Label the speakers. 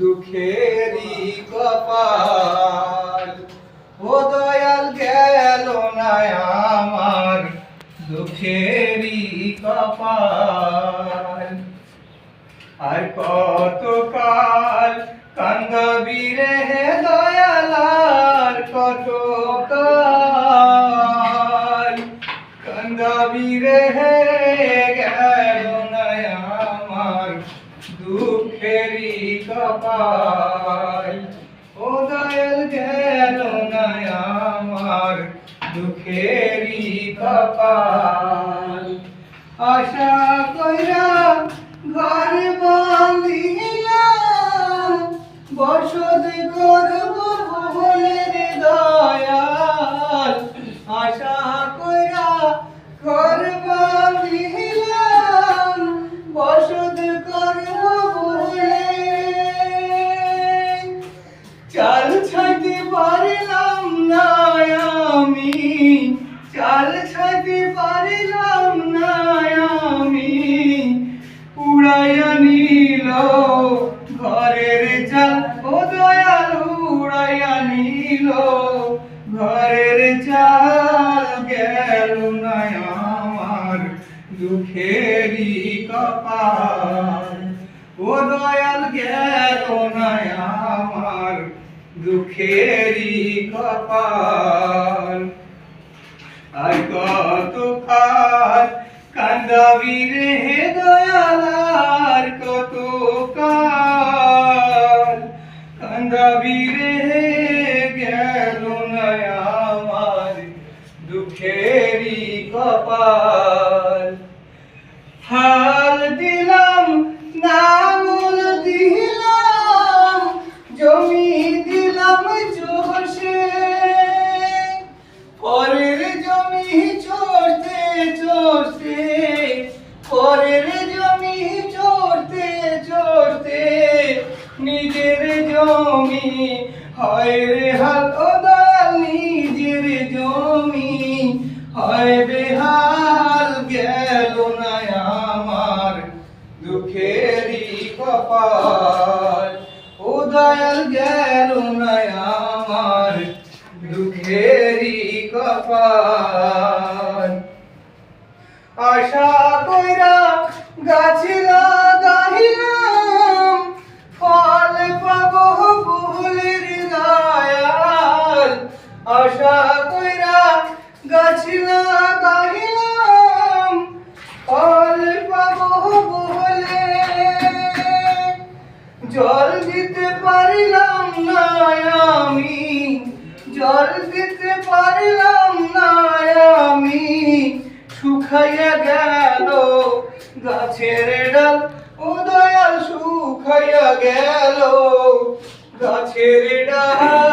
Speaker 1: দুঃখেরই কপাল। ও দয়াল গেল না আমার দুঃখেরই কপাল। আর কতকাল কান্দাবি রে দয়াল, আর কতকাল কান্দাবি রে, গেল না আমার দুঃখেরই কপাল। ও দয়াল গেল না আমার দুঃখেরই কপাল। আশা কইরা ঘর বাঁধিলাম, বসত করব ভুলের দয়াল। আশা কইরা ঘর বাঁধিলাম, বসত করব ভুলে। চাল ছাইতে পারিলাম না আমি, চাল ছাইতে পারিলাম না আমি। উড়াইয়া নিল ঘরের চাল, ও দয়াল উড়াইয়া নিল ঘরের চাল। গেল না আমার দুঃখেরই কপাল। ও দয়াল গেল না আমার দুঃখেরই কপাল। আর কতকাল কান্দাবি রে দয়াল, আর কতকাল কান্দাবি রে, গেল না আমার দুঃখেরই কপাল। হাল দিলাম নাঙল দিলাম, জমি দিলাম চষে। পরের জমি চষতে চষতে, পরের জমি চষতে চষতে, নিজের জমি হয় রে হাল। ও দয়াল নিজের জমি হয় বেহাল। গেল না আমার দুঃখেরই কপাল। ও দয়াল গেল না আমার দুঃখেরই কপাল। আশা কইরা গাছ লাগাইলাম, ফল পাবো ফুলের দয়াল। আশা কইরা গাছ লাগাইলাম, ফল পাবো বলে। জল দিতে পারিলাম না আমি, জল দিতে পারিলাম না আমি। শুকাইয়া গেল গাছের ডাল, ও দয়াল শুকাইয়া গেল গাছের ডাল।